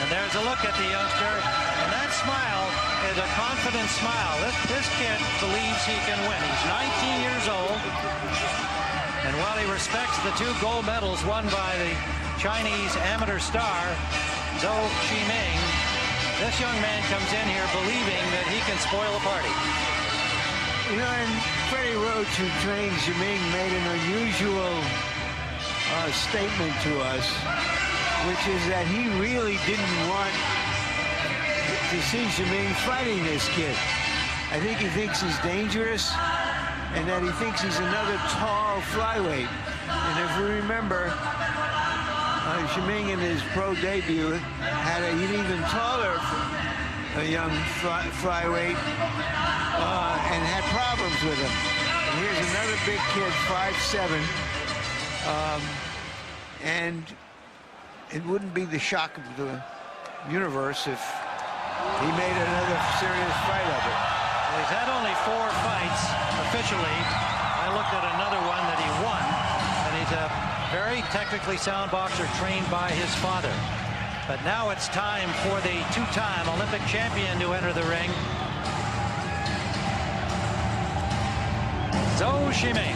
there's a look at the youngster, and that smile is a confident smile. This kid believes he can win. He's 19 years old, and while he respects the 2 gold medals won by the Chinese amateur star, Zhou Shiming, this young man comes in here believing that he can spoil a party. You know, and Freddie Roach, who trained Shiming, made an unusual statement to us, which is that he really didn't want to see Shiming fighting this kid. I think he thinks he's dangerous, and that he thinks he's another tall flyweight. And if we remember, Shiming in his pro debut had an even taller young flyweight and had problems with him. And here's another big kid, 5'7", and it wouldn't be the shock of the universe if he made another serious fight of it. Well, he's had only 4 fights officially. I looked at another one that he won, and he's a very technically sound boxer trained by his father. But now it's time for the 2-time Olympic champion to enter the ring. Zhou Shiming.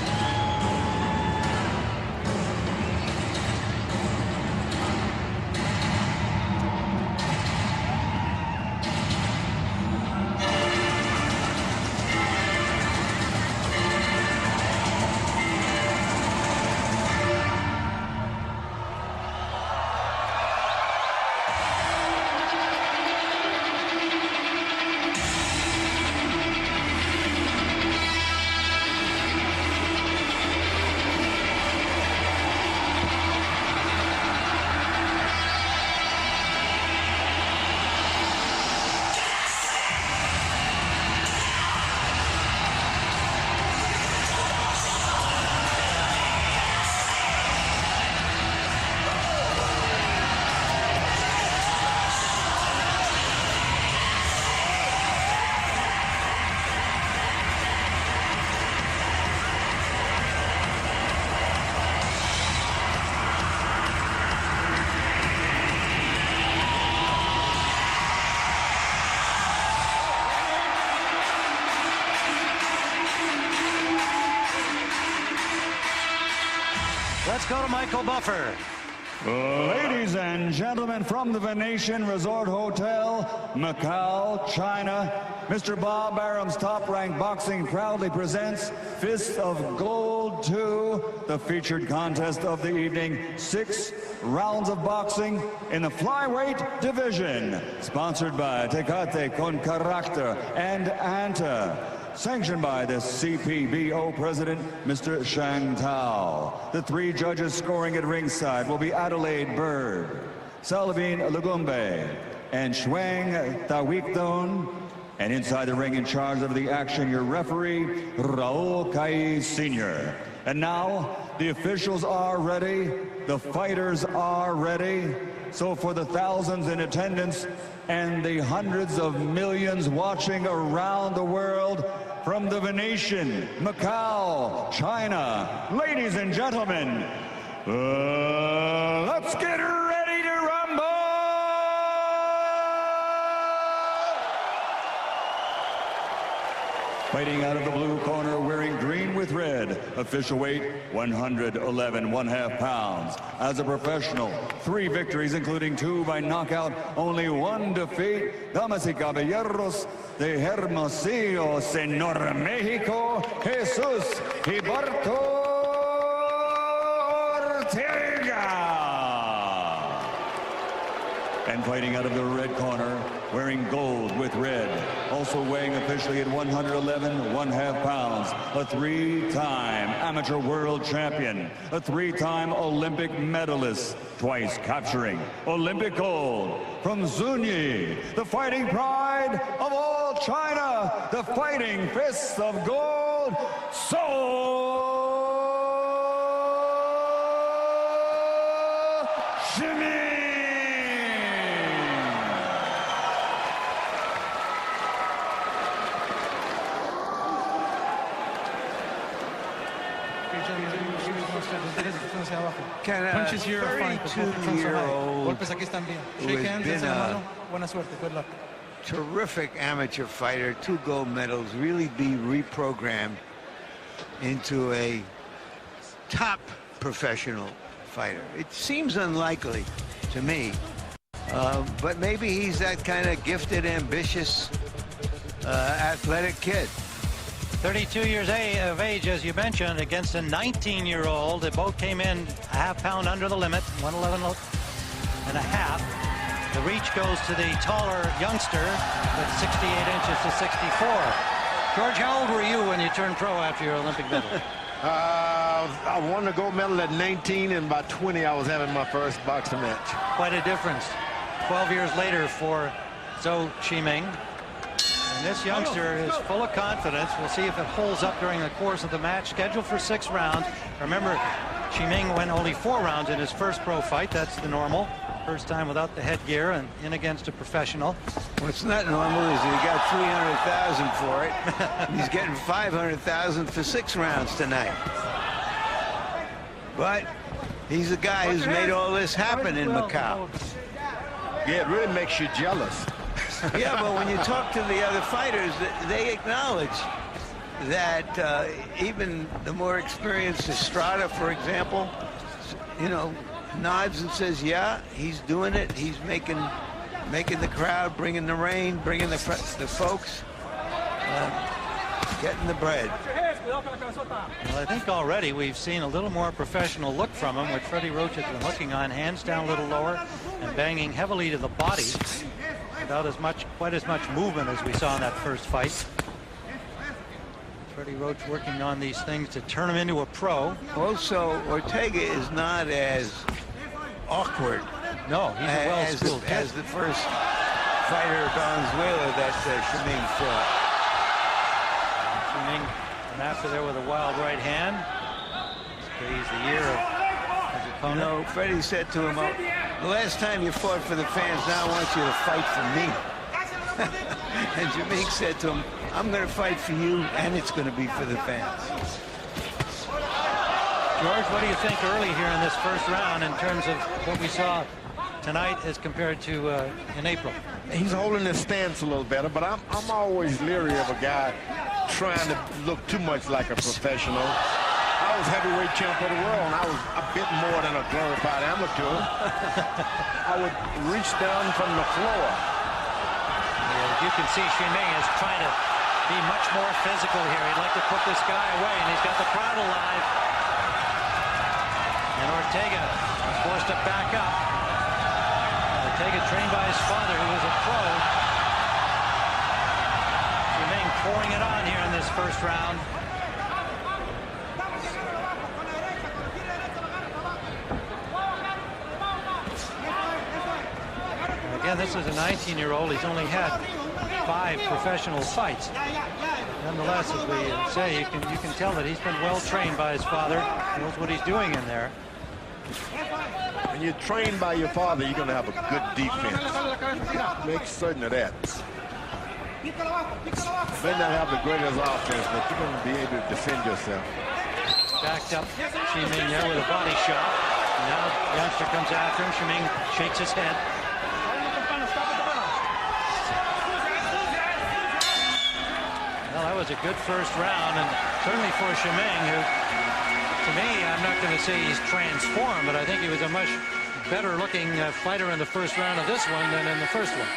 Let's go to Michael Buffer. Ladies and gentlemen, from the Venetian Resort Hotel, Macau, China, Mr. Bob Arum's Top-Ranked Boxing proudly presents Fist of Gold 2, the featured contest of the evening. 6 rounds of boxing in the flyweight division. Sponsored by Tecate Con Carácter and Anta. Sanctioned by the CPBO president, Mr. Shang Tao. The 3 judges scoring at ringside will be Adelaide Bird, Salvin Lugumbe, and Shuang Tawikdon. And inside the ring in charge of the action, your referee, Raul Kai Sr. And now, the officials are ready, the fighters are ready. So for the thousands in attendance and the hundreds of millions watching around the world, from the Venetian, Macau, China, ladies and gentlemen, let's get ready to rumble! Fighting out of the blue corner, wearing green with red, official weight 111 1/2 pounds. As a professional, 3 victories, including 2 by knockout, only 1 defeat. Damas y caballeros, de Hermosillo, Sonora, Mexico, Jesus Jibarito Ortega. And fighting out of the red corner, wearing gold with red, also weighing officially at 111 1/2 pounds, a 3-time amateur world champion, a 3-time Olympic medalist, twice capturing Olympic gold, from Zunyi, the fighting pride of all China, the Fighting Fists of Gold, Shiming. Can a Punches here are fine, but both fronts are high. 32-year-old Golpes aquí están bien. who Shake has hands, been dense la a mano. Buena suerte, good luck. terrific amateur fighter, 2 gold medals, really be reprogrammed into a top professional fighter? It seems unlikely to me, but maybe he's that kind of gifted, ambitious, athletic kid. 32 years of age, as you mentioned, against a 19-year-old. They both came in a half-pound under the limit, 111 and a half. The reach goes to the taller youngster at 68 inches to 64. George, how old were you when you turned pro after your Olympic medal? I won the gold medal at 19, and by 20 I was having my first boxing match. Quite a difference. 12 years later for Zhou Shiming. And this youngster is full of confidence. We'll see if it holds up during the course of the match. Scheduled for 6 rounds. Remember, Shiming went only 4 rounds in his first pro fight. That's the normal. First time without the headgear and in against a professional. What's not normal is he got 300,000 for it. He's getting 500,000 for 6 rounds tonight. But he's a guy who's made all this happen in Macau. Yeah, it really makes you jealous. Yeah, but when you talk to the other fighters, they acknowledge that even the more experienced Estrada, for example, you know, nods and says, yeah, he's doing it. He's making the crowd, bringing the rain, bringing the folks, getting the bread. Well, I think already we've seen a little more professional look from him, with Freddie Roach has been hooking on, hands down a little lower and banging heavily to the body without quite as much movement as we saw in that first fight. Freddie Roach working on these things to turn him into a pro. Also, Ortega is not as awkward. No, he's a well-schooled kid. as the first fighter Venezuela that Shiming fought. Shiming went after there with a wild right hand. He's the year of his opponent. You know, Freddie said to him, oh, the last time you fought for the fans, now I want you to fight for me. And Shiming said to him, I'm going to fight for you, and it's going to be for the fans. George, what do you think early here in this first round in terms of what we saw tonight as compared to in April? He's holding his stance a little better, but I'm always leery of a guy trying to look too much like a professional. I was heavyweight champ of the world, and I was a bit more than a glorified amateur. I would reach down from the floor. You can see Shiming is trying to be much more physical here. He'd like to put this guy away, and he's got the crowd alive. And Ortega is forced to back up. Ortega trained by his father, who was a pro. Shiming pouring it on here in this first round. Again, this is a 19-year-old. He's only had 5 professional fights. Nonetheless, as we say, you can tell that he's been well trained by his father. Knows what he's doing in there. When you're trained by your father, you're going to have a good defense. Make certain of that. You may not have the greatest offense, but you're going to be able to defend yourself. Backed up Shiming there with a body shot. Now the youngster comes after him. Shiming shakes his head. Well, that was a good first round, and certainly for Shiming, who, to me, I'm not going to say he's transformed, but I think he was a much better-looking fighter in the first round of this one than in the first one.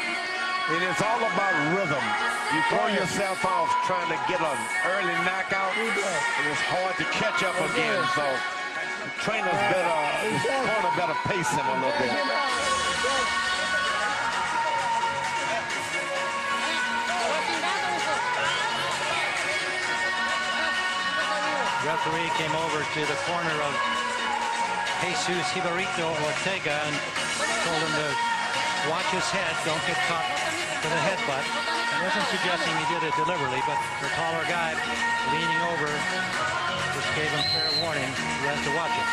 And it's all about rhythm. You throw yourself off trying to get an early knockout, and it's hard to catch up again. So the trainer's better pace him a little bit. Referee came over to the corner of Jesus Jibarito Ortega and told him to watch his head, don't get caught with a headbutt. I wasn't suggesting he did it deliberately, but the taller guy leaning over just gave him fair warning. He has to watch it.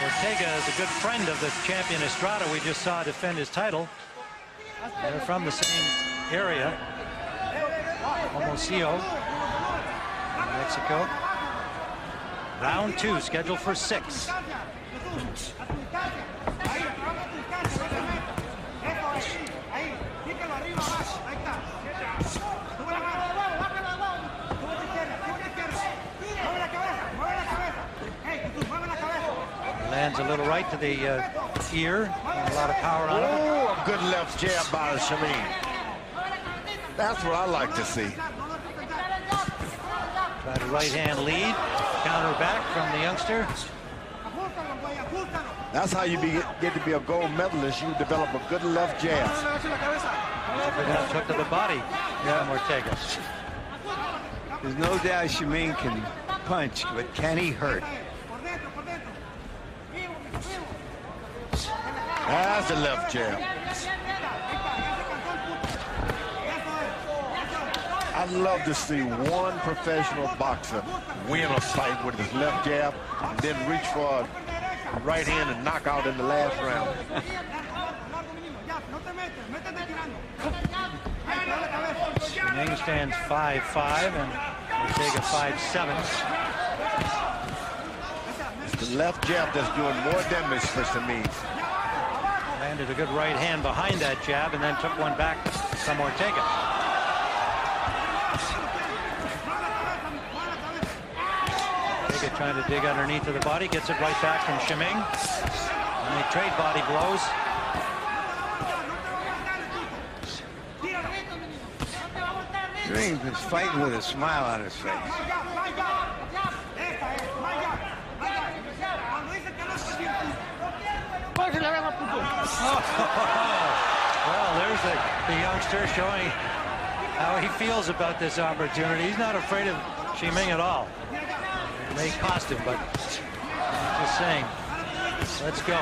Ortega is a good friend of the champion Estrada we just saw defend his title. They're from the same area, Hermosillo, Mexico. Round 2 scheduled for 6. Lands a little right to the ear. A lot of power on it. Oh, a good left jab by Shiming. That's what I like to see. Try to right hand lead. Counter back from the youngster. That's how you get to be a gold medalist. You develop a good left jab. Good left hook to the body. Yeah, Ortega. There's no doubt Shiming can punch, but can he hurt? That's the left jab. I'd love to see one professional boxer win a fight with his left jab and then reach for a right hand and knock out in the last round. Shiming stands 5'5" and Ortega 5'7". It's the left jab that's doing more damage for Shiming. Landed a good right hand behind that jab and then took one back from Ortega. Ortega trying to dig underneath of the body, gets it right back from Shiming. And they trade body blows. Shiming is fighting with a smile on his face. Well, there's the youngster showing how he feels about this opportunity. He's not afraid of Shiming at all. It may cost him, but I'm just saying, let's go.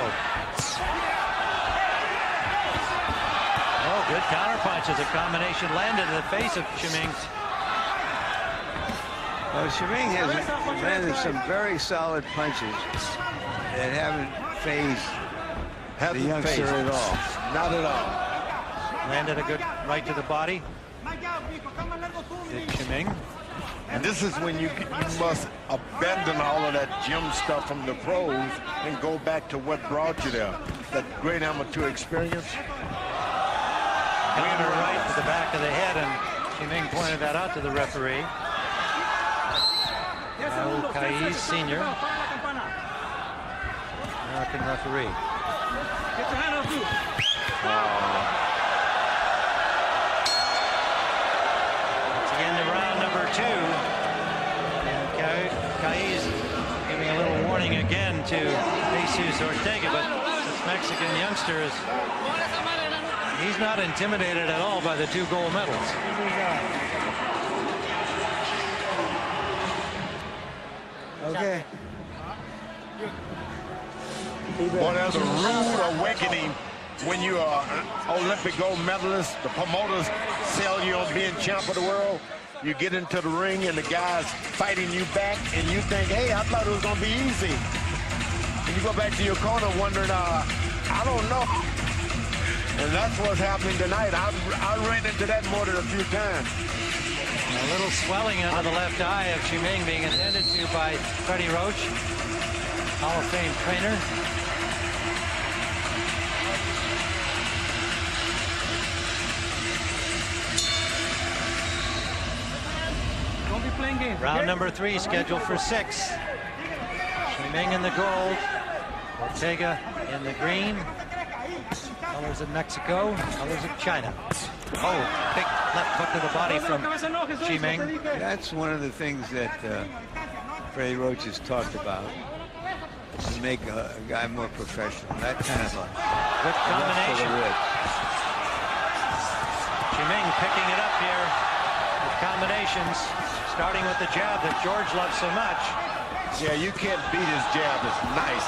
Oh, good counter punch as a combination landed in the face of Shiming. Well, Shiming has landed some very solid punches that haven't phased the youngster at all. Not at all. Landed a good right to the body. Did Shiming. And this is when you must abandon all of that gym stuff from the pros and go back to what brought you there. That great amateur experience. Counter right to the back of the head, and Shiming pointed that out to the referee. Kaiz Sr., American referee. It's the end of round number 2. And Kaiz giving a little warning again to Jesus Ortega, but this Mexican youngster he's not intimidated at all by the 2 gold medals. Okay. Boy, there's a rude awakening when you are an Olympic gold medalist. The promoters sell you on being champ of the world. You get into the ring and the guy's fighting you back, and you think, hey, I thought it was going to be easy. And you go back to your corner wondering, I don't know. And that's what's happening tonight. I ran into that more than a few times. A little swelling under the left eye of Shiming being attended to by Freddie Roach, Hall of Fame trainer. Don't be playing games. Round number 3 scheduled for 6. Shiming in the gold, Ortega in the green. Colors of Mexico, colors of China. Oh, big left hook to the body from Shiming. That's one of the things that Freddie Roach has talked about, to make a guy more professional. That kind of a good combination. Shiming picking it up here with combinations, starting with the jab that George loves so much. Yeah, you can't beat his jab. It's nice.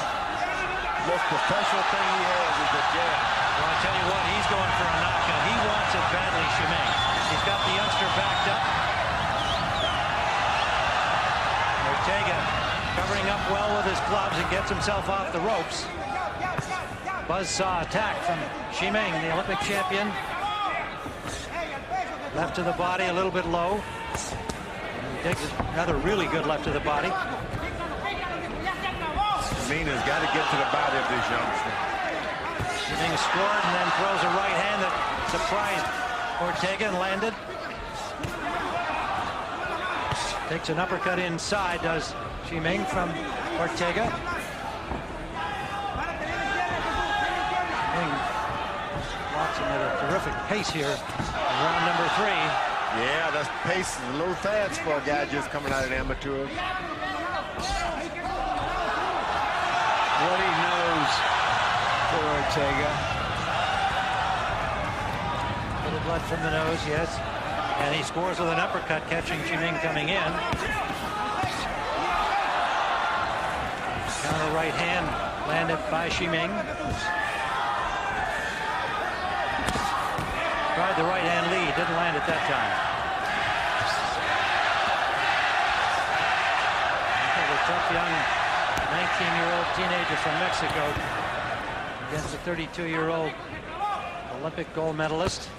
Most professional thing he has is the jab. Well, I tell you what, he's going for a knockout. He wants it badly, Shiming. He's got the youngster backed up. Ortega covering up well with his gloves and gets himself off the ropes. Buzzsaw attack from Shiming, the Olympic champion. Left to the body, a little bit low. And he takes another really good left to the body. Shiming has got to get to the body of this youngster. Shiming scored and then throws a right hand that surprised Ortega and landed. Takes an uppercut inside, does Shiming from Ortega. Shiming blocks him at a terrific pace here in round number 3. Yeah, that pace is a little fast for a guy just coming out of the amateur. What he knows for Ortega. A little blood from the nose, yes. And he scores with an uppercut, catching Shiming coming in. Counter right hand landed by Shiming. Tried the right hand lead, didn't land at that time. A tough young 19-year-old teenager from Mexico against a 32-year-old Olympic gold medalist.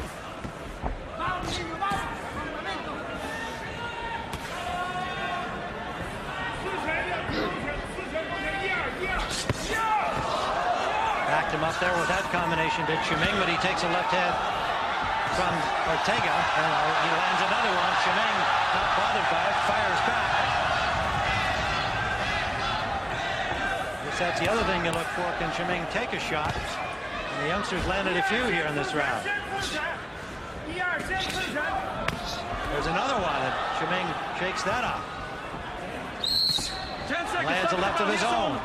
Backed him up there with that combination, did Shiming, but he takes a left hand from Ortega, and he lands another one. Shiming, not bothered by it, fires back. Guess that's the other thing you look for. Can Shiming take a shot? And the youngsters landed a few here in this round. There's another one, and Shiming shakes that off. Lands a left of his own.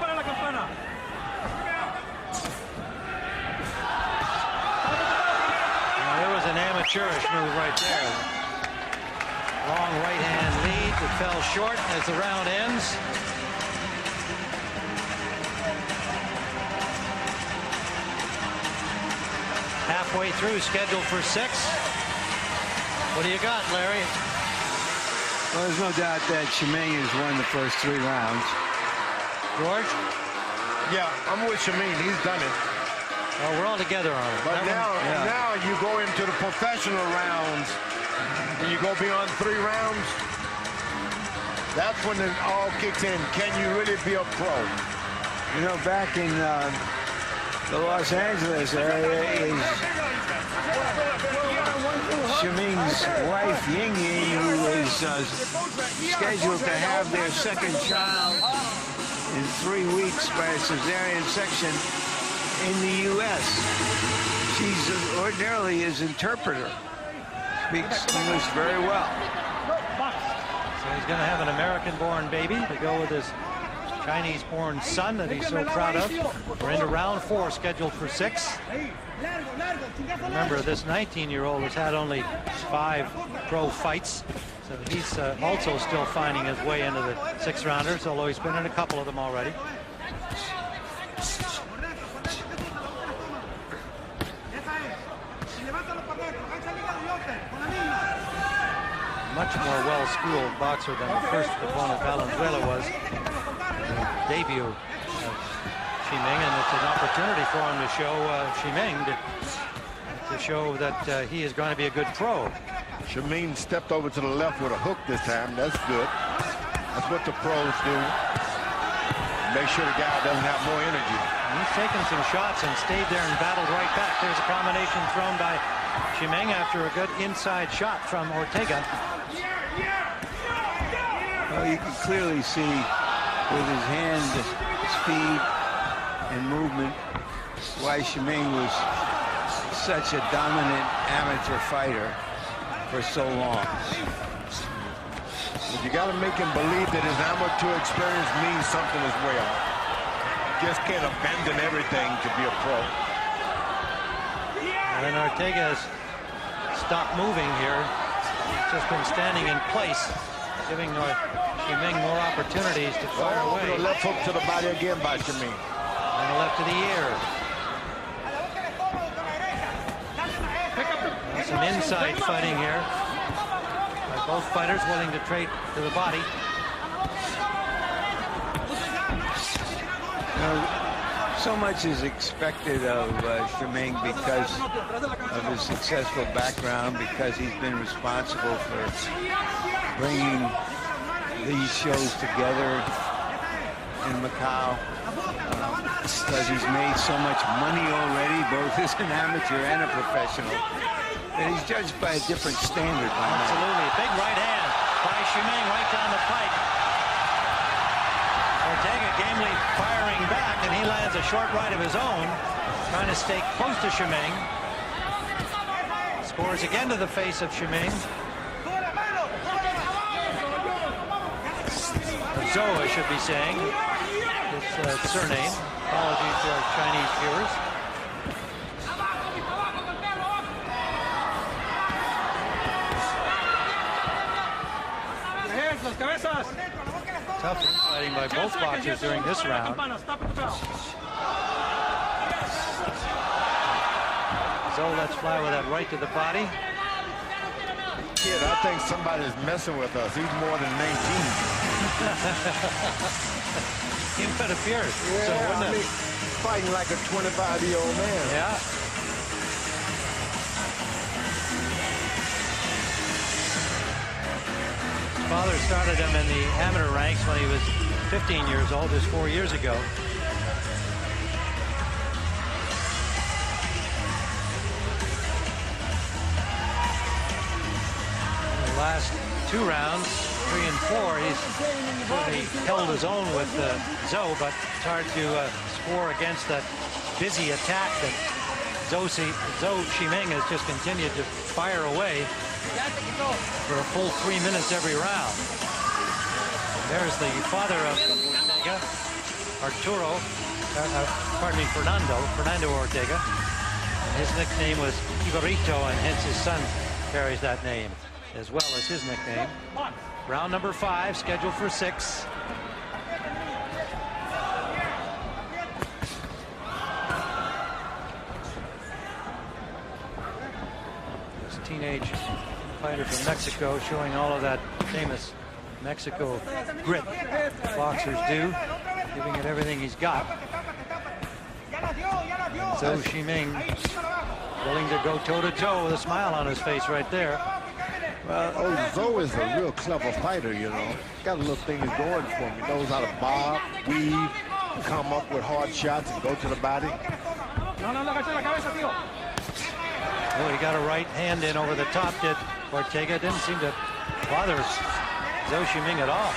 There was an amateurish move right there. Long right hand lead that fell short as the round ends. Halfway through, scheduled for 6. What do you got, Larry? Well, there's no doubt that Shiming has won the first 3 rounds. George? Yeah, I'm with Shiming. He's done it. Well, we're all together on it. But now you go into the professional rounds and you go beyond 3 rounds. That's when it all kicks in. Can you really be a pro? You know, back in the Los Angeles area is Shiming's wife, Ying Ying, who is scheduled to have their second child in 3 weeks by a cesarean section in the U.S. She's ordinarily his interpreter. Speaks English very well. So he's going to have an American-born baby to go with his Chinese-born son that he's so proud of. We're into round 4, scheduled for 6. Remember, this 19-year-old has had only 5 pro fights, so he's also still finding his way into the 6-rounders, although he's been in a couple of them already. Much more well-schooled boxer than the first opponent Valenzuela was. The debut of Shiming, and it's an opportunity for him to show Shiming to show that he is going to be a good pro. Shiming stepped over to the left with a hook this time. That's good. That's what the pros do. Make sure the guy doesn't have more energy. He's taken some shots and stayed there and battled right back. There's a combination thrown by Shiming after a good inside shot from Ortega. Well, you can clearly see with his hand speed and movement why Shiming was such a dominant amateur fighter for so long. But you got to make him believe that his amateur experience means something as well. Just can't abandon everything to be a pro. And Ortega has stopped moving here. He's just been standing in place, giving Shiming more opportunities to fire away. A left hook to the body again by Shiming. And a left to the ear. Some inside fighting here. By both fighters willing to trade to the body. You know, so much is expected of Shiming because of his successful background, because he's been responsible for bringing these shows together in Macau because he's made so much money already, both as an amateur and a professional, that he's judged by a different standard by now. Absolutely. Big right hand by Shiming right down the pipe. Ortega gamely firing back, and he lands a short right of his own, trying to stay close to Shiming. Scores again to the face of Shiming. Zhou, I should be saying, his surname. Apologies to our Chinese viewers. Tough fighting by both boxers during this round. Zhou lets fly with that right to the body. Kid, I think somebody's messing with us. He's more than 19. It would appear. Yeah, So I mean, fighting like a 25-year-old man. Yeah. His father started him in the amateur ranks when he was 15 years old, just 4 years ago. In the last 2 rounds, 3 and 4, he's really held his own with Zhou, but it's hard to score against that busy attack that Zhou Shiming has just continued to fire away for a full 3 minutes every round. There's the father of Ortega, Fernando Ortega. And his nickname was Jibarito, and hence his son carries that name as well as his nickname. Round number 5, scheduled for 6. This teenage fighter from Mexico showing all of that famous Mexico grit boxers do, giving it everything he's got. Zhou Shiming willing to go toe-to-toe with a smile on his face right there. Well, Zhou is a real clever fighter, you know. Got a little thing going for him. He knows how to bob, weave, come up with hard shots and go to the body. Oh, he got a right hand in over the top, did Ortega. Didn't seem to bother Zhou Shiming at all.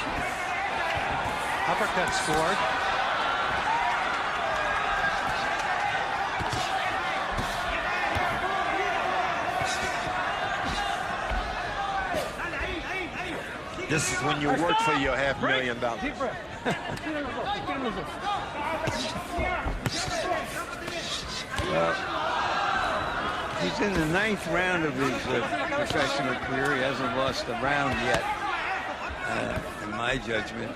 Uppercut scored. This is when you work for your $500,000. Well, he's in the 9th round of his professional career. He hasn't lost a round yet, in my judgment.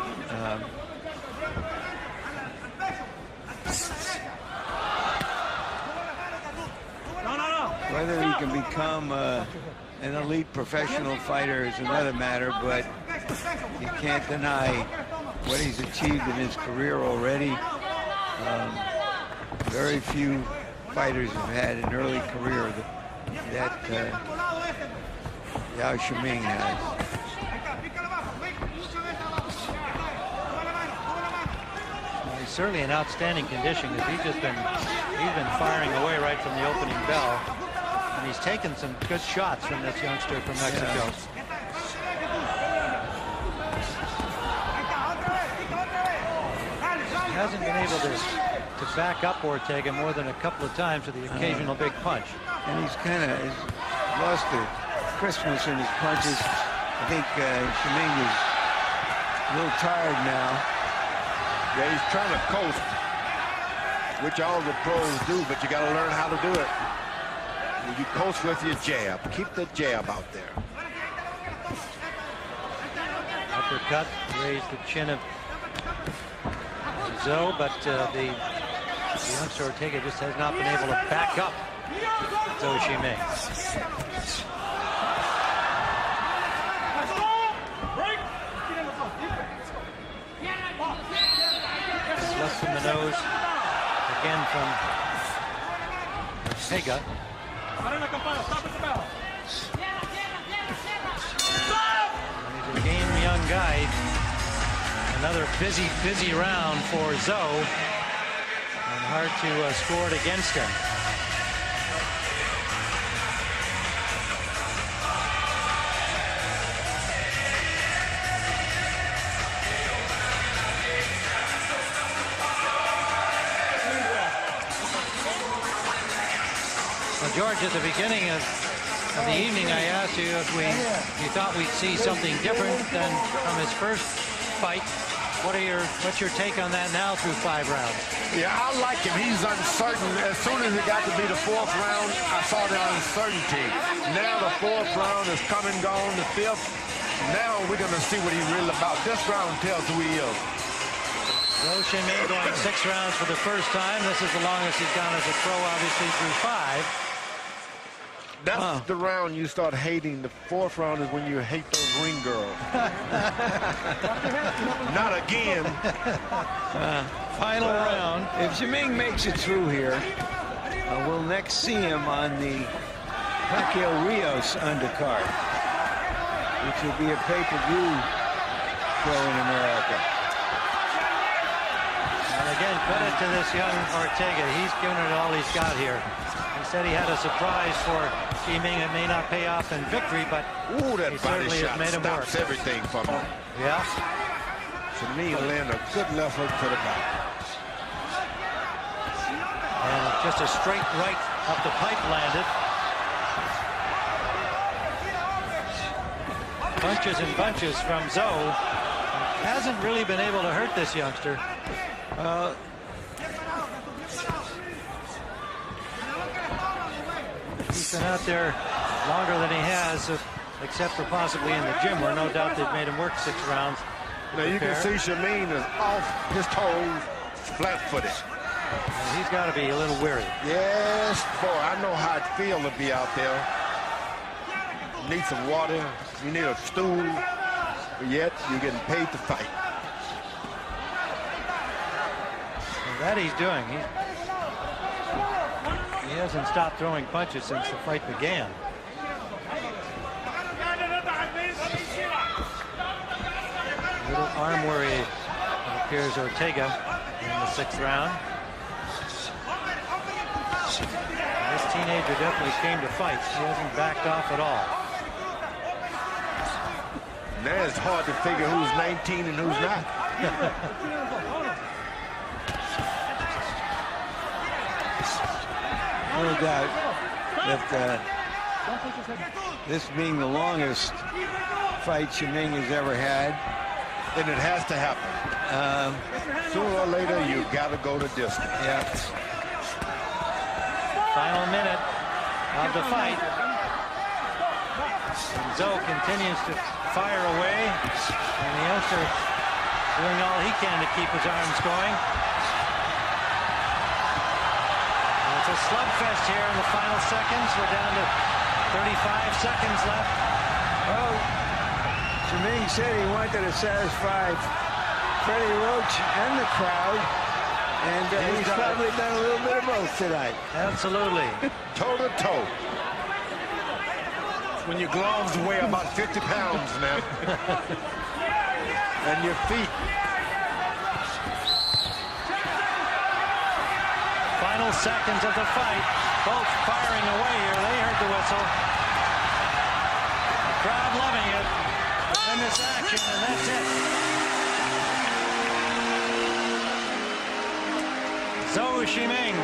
Whether he can become an elite professional fighter is another matter, but you can't deny what he's achieved in his career already. Very few fighters have had an early career that Yao Shiming has. Well, he's certainly in outstanding condition, because he's been firing away right from the opening bell. And he's taken some good shots from this youngster from Mexico. Yeah. He hasn't been able to back up Ortega more than a couple of times with the occasional big punch. And he's kind of lost the crispness in his punches. I think Shiming is a little tired now. Yeah, he's trying to coast, which all the pros do, but you got to learn how to do it. You coast with your jab. Keep the jab out there. Uppercut, raised the chin of Zhou, but the youngster Ortega just has not been able to back up Zhou Shiming. Left from the nose, again from Ortega. He's a game young guy. Another busy round for Zhou, and hard to score it against him. Well, George, at the beginning of the evening, I asked you if you thought we'd see something different than from his first fight. What's your take on that now through 5 rounds? Yeah, I like him. He's uncertain. As soon as it got to be the 4th round, I saw the uncertainty. Now the 4th round is come and gone. The 5th. Now we're going to see what he's really about. This round tells who he is. Zhou Shiming going 6 rounds for the first time. This is the longest he's gone as a pro, obviously, through 5. That's the round you start hating. The 4th round is when you hate those ring girls. Not again. Final round. If Shiming makes it through here, we'll next see him on the Pacquiao-Rios undercard, which will be a pay-per-view show in America. And again, credit to this young Ortega. He's given it all he's got here. He said he had a surprise for Shiming. It may not pay off in victory, but ooh, that he body certainly shot has made him work. stops everything for him. Yeah. Shiming land a good left hook to the back. And just a straight right up the pipe landed. Punches and bunches from Zhou. Hasn't really been able to hurt this youngster. He's been out there longer than he has, except for possibly in the gym, where no doubt they've made him work 6 rounds. Now you can see Shiming is off his toes, flat-footed. And he's got to be a little weary. Yes, boy, I know how it feels to be out there. You need some water, you need a stool, but yet you're getting paid to fight. And that he's doing. He hasn't stopped throwing punches since the fight began. A little arm worry, it appears, Ortega in the 6th round. And this teenager definitely came to fight. He hasn't backed off at all. Now it's hard to figure who's 19 and who's not. No doubt that this being the longest fight Shiming has ever had. And it has to happen. Sooner or later, you got to go the distance. Yeah. Final minute of the fight. And Zhou continues to fire away. And the youngster doing all he can to keep his arms going. It's a slugfest here in the final seconds. We're down to 35 seconds left. Well, Shiming said he wanted to satisfy Freddie Roach and the crowd, and he's probably done a little bit of both tonight. Absolutely. Toe to toe. When your gloves weigh about 50 pounds now. And your feet. Final seconds of the fight. Both firing away here. They heard the whistle. The crowd loving it. And this action, and that's it. Zhou Shiming,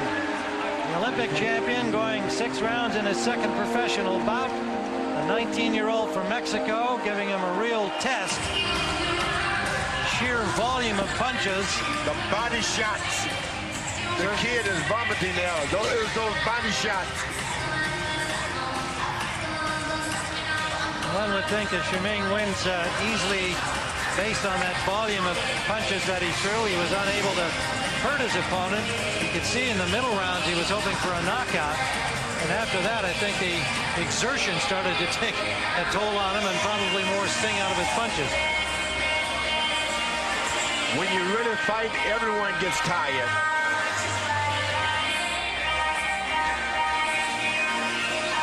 the Olympic champion, going 6 rounds in his 2nd professional bout. A 19-year-old from Mexico, giving him a real test. Sheer volume of punches. The body shots. The kid is vomiting now. Those body shots. One would think that Shiming wins easily based on that volume of punches that he threw. He was unable to hurt his opponent. You could see in the middle rounds he was hoping for a knockout. And after that, I think the exertion started to take a toll on him and probably more sting out of his punches. When you really fight, everyone gets tired.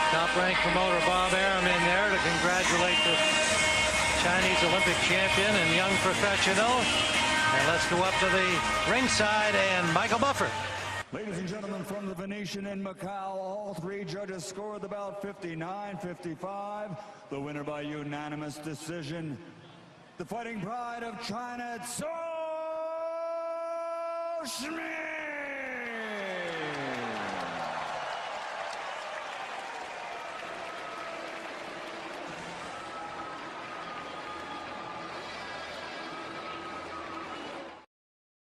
Top-ranked promoter Bob Arum in there to congratulate the Chinese Olympic champion and young professional. And let's go up to the ringside and Michael Buffer. Ladies and gentlemen, from the Venetian in Macau, all three judges scored the bout 59-55. The winner by unanimous decision, the Fighting Pride of China, Shiming.